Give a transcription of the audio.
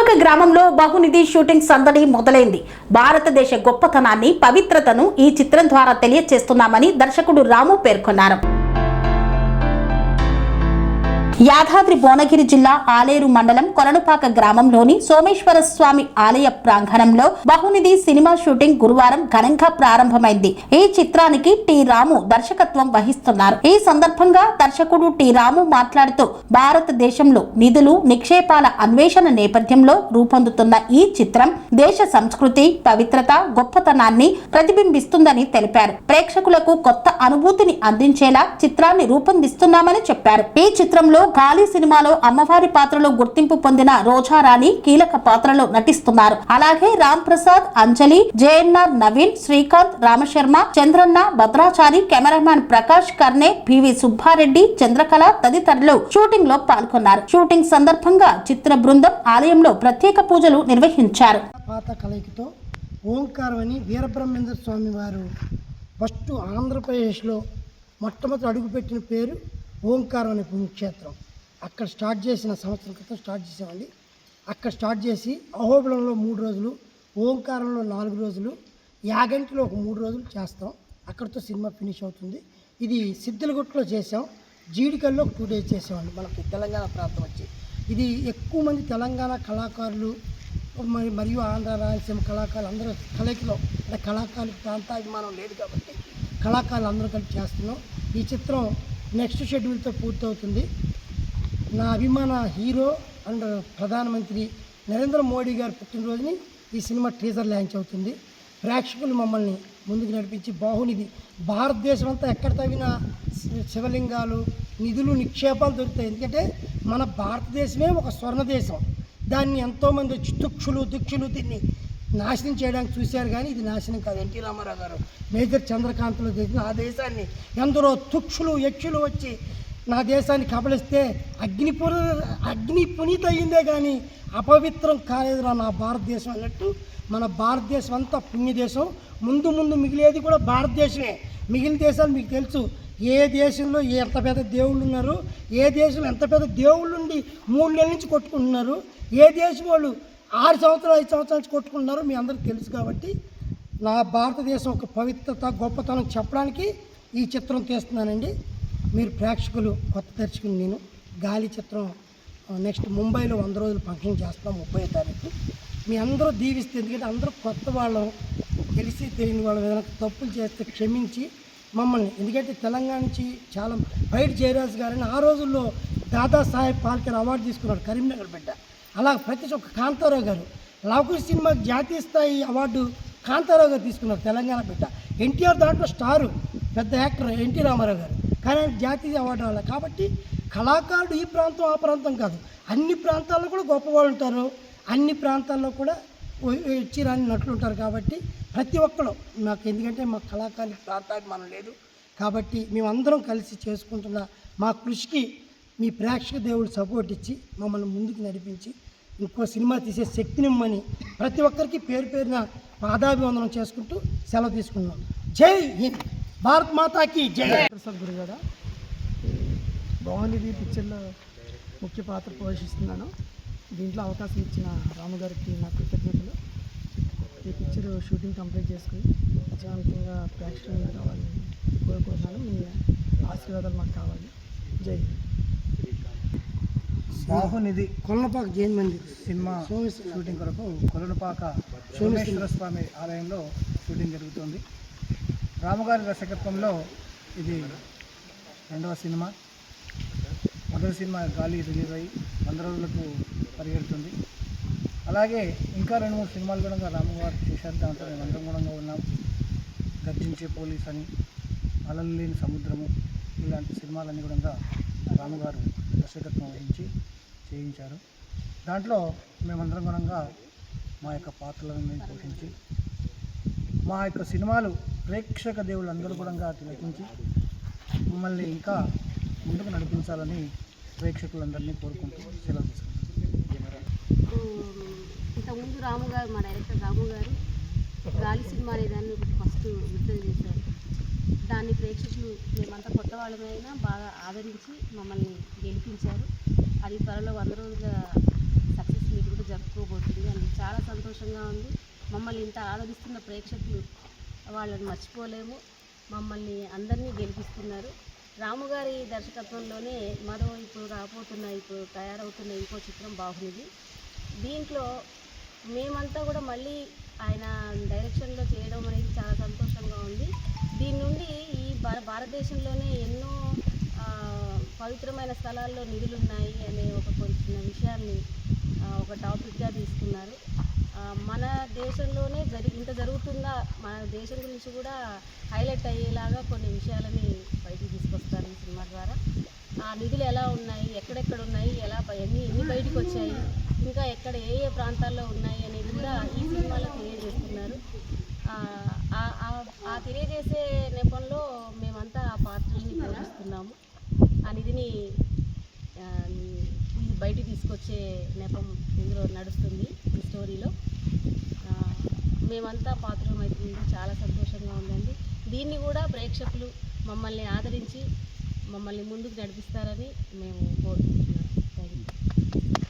కొలనుపాక గ్రామంలో బహునిధి షూటింగ్ సందడి మొదలైంది. భారతదేశ గొప్పతనాన్ని, పవిత్రతను ఈ చిత్రం ద్వారా తెలియజేస్తున్నామని దర్శకుడు రాము పేర్కొన్నారు. యాదాద్రి భువనగిరి జిల్లా ఆలేరు మండలం కొలనుపాక గ్రామంలోని సోమేశ్వర స్వామి ఆలయ ప్రాంగణంలో బహునిధి సినిమా షూటింగ్ గురువారం ఘనంగా ప్రారంభమైంది. ఈ చిత్రానికి టి రాము దర్శకత్వం వహిస్తున్నారు. ఈ సందర్భంగా దర్శకుడు టి రాము మాట్లాడుతూ భారతదేశంలో నిధులు, నిక్షేపాల అన్వేషణ నేపథ్యంలో రూపొందుతున్న ఈ చిత్రం దేశ సంస్కృతి, పవిత్రత, గొప్పతనాన్ని ప్రతిబింబిస్తుందని తెలిపారు. ప్రేక్షకులకు కొత్త అనుభూతిని అందించేలా చిత్రాన్ని రూపొందిస్తున్నామని చెప్పారు. ఈ చిత్రంలో గాలి సినిమాలో అమ్మవారి పాత్రలో గుర్తింపు పొందిన రోజారాణి కీలక పాత్రలో నటిస్తున్నారు. అలాగే Ram Prasad, Anjali, JNR, Naveen, Srikanth, Ramasharma, Chandranna, Bhadrachari, cameraman Prakash Karne, PV Subbareddy, Chandrakala తదితరులు షూటింగ్ లో పాల్గొన్నారు. షూటింగ్ సందర్భంగా చిత్ర బృందం ఆలయంలో ప్రత్యేక పూజలు నిర్వహించారు. పాత కలయికతో ఓంకారం అని వీరబ్రహ్మేంద్ర స్వామి వారు ఫస్ట్ ఆంధ్రప్రదేశ్లో మొట్టమొదటి అడుగుపెట్టిన పేరు ఓంకారం అనే పుణ్యక్షేత్రం. అక్కడ స్టార్ట్ చేసిన సంవత్సరం క్రితం స్టార్ట్ చేసామండి. అక్కడ స్టార్ట్ చేసి అహోబిలంలో 3 రోజులు, ఓంకారంలో 4 రోజులు, యాగంటిలో ఒక 3 రోజులు చేస్తాం. అక్కడితో సినిమా ఫినిష్ అవుతుంది. ఇది సిద్దిలగుట్టలో చేసాం, జీడికల్లో 2 డేస్ చేసామండి. మనకి తెలంగాణ ప్రాంతం వచ్చి ఇది ఎక్కువ మంది తెలంగాణ కళాకారులు మరియు ఆంధ్ర, రాయలసీమ కళాకారులు అందరూ కలయికలో, అంటే కళాకారులకు ప్రాంతాభిమానం లేదు కాబట్టి కళాకారులు అందరూ కలిపి చేస్తున్నాం. ఈ చిత్రం నెక్స్ట్ షెడ్యూల్తో పూర్తవుతుంది. నా అభిమాన హీరో అండ్ ప్రధానమంత్రి నరేంద్ర మోడీ గారి పుట్టినరోజుని ఈ సినిమా టీజర్ లాంచ్ అవుతుంది. ప్రేక్షకులు మమ్మల్ని ముందుకు నడిపించి బాహునిధి భారతదేశం అంతా ఎక్కడ తవ్వినా శివలింగాలు, నిధులు, నిక్షేపాలు దొరుకుతాయి. ఎందుకంటే మన భారతదేశమే ఒక స్వర్ణ దేశం. దాన్ని ఎంతోమంది వచ్చి దుక్షులు దీన్ని నాశనం చేయడానికి చూశారు, కానీ ఇది నాశనం కాదు. ఎన్టీ రామారావు గారు మేజర్ చంద్రకాంత్లో చేసిన ఆ దేశాన్ని ఎందరో తుక్షులు, యక్షులు వచ్చి నా దేశాన్ని కబలిస్తే అగ్ని పునీత అయ్యిందే కానీ అపవిత్రం కాలేదురా నా భారతదేశం అన్నట్టు మన భారతదేశం అంతా పుణ్యదేశం. ముందు మిగిలేది కూడా భారతదేశమే. మిగిలిన దేశాలు మీకు తెలుసు, ఏ దేశంలో ఎంత పెద్ద దేవుళ్ళు ఉన్నారు, ఏ దేశంలో ఎంత పెద్ద దేవుళ్ళుండి 3 నెలల నుంచి కొట్టుకుంటున్నారు, ఏ దేశం వాళ్ళు 6 సంవత్సరాలు 5 సంవత్సరాల నుంచి కొట్టుకుంటున్నారు మీ అందరికీ తెలుసు. కాబట్టి నా భారతదేశం ఒక పవిత్రత, గొప్పతనం చెప్పడానికి ఈ చిత్రం తీస్తున్నానండి. మీరు ప్రేక్షకులు, కొత్త దర్శకులు, నేను గాలి చిత్రం నెక్స్ట్ ముంబైలో 100 రోజులు ఫంక్షన్ చేస్తాం 30వ తారీఖు. మీ అందరూ దీవిస్తే, ఎందుకంటే అందరూ కొత్త వాళ్ళం, తెలిసి తెలియని వాళ్ళం, ఏదైనా తప్పులు చేస్తే క్షమించి మమ్మల్ని, ఎందుకంటే తెలంగాణ నుంచి చాలా బయట జయరాజ్ గారని ఆ రోజుల్లో దాదాసాహెబ్ ఫాల్కే అవార్డు తీసుకున్నాడు, కరీంనగర్ బిడ్డ. అలా ప్రతి ఒక్క కాంతారావు గారు లవకుశ సినిమా జాతీయ స్థాయి అవార్డు కాంతారావు గారు తీసుకున్నారు, తెలంగాణ బిడ్డ. ఎన్టీఆర్ దాంట్లో స్టారు, పెద్ద యాక్టర్ ఎన్టీ రామారావు గారు, కానీ జాతీయ అవార్డు రావాలి. కాబట్టి కళాకారుడు ఈ ప్రాంతం ఆ ప్రాంతం కాదు, అన్ని ప్రాంతాల్లో కూడా గొప్పవాళ్ళు ఉంటారు, అన్ని ప్రాంతాల్లో కూడా వచ్చి రాని నటులు ఉంటారు. కాబట్టి ప్రతి ఒక్కరు మాకు, ఎందుకంటే మా కళాకారుల ప్రాంతాభిమానం లేదు కాబట్టి మేమందరం కలిసి చేసుకుంటున్న మా కృషికి మీ ప్రేక్షక దేవుడు సపోర్ట్ ఇచ్చి మమ్మల్ని ముందుకు నడిపించి ఇంకో సినిమా తీసే శక్తినిమ్మని ప్రతి ఒక్కరికి పేరు పేరున పాదాభివందనం చేసుకుంటూ సెలవు తీసుకున్నాం. జై హింద్, భారత్ మాతాకి జై. ప్రసాద్ గురుగాడ బహునిధి పిక్చర్లో ముఖ్య పాత్ర పోషిస్తున్నాను. దీంట్లో అవకాశం ఇచ్చిన రాము గారికి నా కృతజ్ఞతలు. ఈ పిక్చర్ షూటింగ్ కంప్లీట్ చేసుకుని విజయవంతంగా ప్రేక్షకులు కావాలని కోరుకుంటున్నాను. మీ ఆశీర్వాదాలు మాకు కావాలి. జై బాహునిధి కొలనుపాక జైన్ మందిర్ సినిమా షూటింగ్ కొరకు కొలనుపాక సోమేశ్వర స్వామి ఆలయంలో షూటింగ్ జరుగుతుంది. రాముగారి దర్శకత్వంలో ఇది 2వ సినిమా. మొదటి సినిమా గాలి రిలీజ్ అయ్యి 100 రోజులకు పరిగెడుతుంది. అలాగే ఇంకా 2-3 సినిమాలు కూడా రాముగారు చేసేంత ఉంటారు. మేమందరం కూడా ఉన్నాం. గర్జించే పోలీస్ అని, అలలు లేని సముద్రము, ఇలాంటి సినిమాలన్నీ కూడా రాముగారు దర్శకత్వం వహించి చేయించారు. దాంట్లో మేమందరం కూడా మా యొక్క పాత్రలను మేము పోషించి మా యొక్క సినిమాలు ప్రేక్షక దేవుళ్ళందరూ కూడా తిలకించి మమ్మల్ని ఇంకా ముందుకు నడిపించాలని ప్రేక్షకులందరినీ కోరుకుంటూ సెలవు తీసుకుంటాం. ఇంతకుముందు రాము గారు, మా డైరెక్టర్ రాము గారు గాలి సినిమా అనే దాన్ని ఫస్ట్ విడుదల చేశారు. దాన్ని ప్రేక్షకులు మేమంతా కొత్త వాళ్ళమైనా బాగా ఆదరించి మమ్మల్ని గెలిపించారు. అది త్వరలో 100 రోజుల సక్సెస్ మీట్ కూడా జరుపుకోబోతుంది. అందుకు చాలా సంతోషంగా ఉంది. మమ్మల్ని ఇంత ఆదరిస్తున్న ప్రేక్షకులు వాళ్ళని మర్చిపోలేము. మమ్మల్ని అందరినీ గెలిపిస్తున్నారు. రాముగారి దర్శకత్వంలోనే మరో ఇప్పుడు తయారవుతున్న ఇంకో చిత్రం బాహునిది. దీంట్లో మేమంతా కూడా మళ్ళీ ఆయన డైరెక్షన్లో చేయడం అనేది చాలా సంతోషంగా ఉంది. దీని నుండి ఈ భారతదేశంలోనే ఎన్నో పవిత్రమైన స్థలాల్లో నిధులు ఉన్నాయి అనే ఒక కొంచెం విషయాన్ని ఒక టాపిక్గా తీసుకున్నారు. మన దేశంలోనే ఇంత జరుగుతుందా, మన దేశం గురించి కూడా హైలైట్ అయ్యేలాగా కొన్ని విషయాలని బయటికి తీసుకొస్తారు ఈ సినిమా ద్వారా. ఆ నిధులు ఎలా ఉన్నాయి, ఎక్కడెక్కడ ఉన్నాయి, ఎన్ని బయటికి వచ్చాయి, ఇంకా ఎక్కడ ఏ ప్రాంతాల్లో ఉన్నాయి అనేది కూడా ఈ సినిమాలో తెలియజేస్తున్నారు. ఆ తెలియజేసే నెపంలో మేమంతా ఆ పాత్రని పోషిస్తున్నాము. ఆ నిధిని బయటికి తీసుకొచ్చే నెపం ఇందులో నడుస్తుంది ఈ స్టోరీలో. మేమంతా పాత్రమైతుంది. చాలా సంతోషంగా ఉందండి. దీన్ని కూడా ప్రేక్షకులు మమ్మల్ని ఆదరించి మమ్మల్ని ముందుకు నడిపిస్తారని మేము కోరుకుంటున్నాం. Thank you.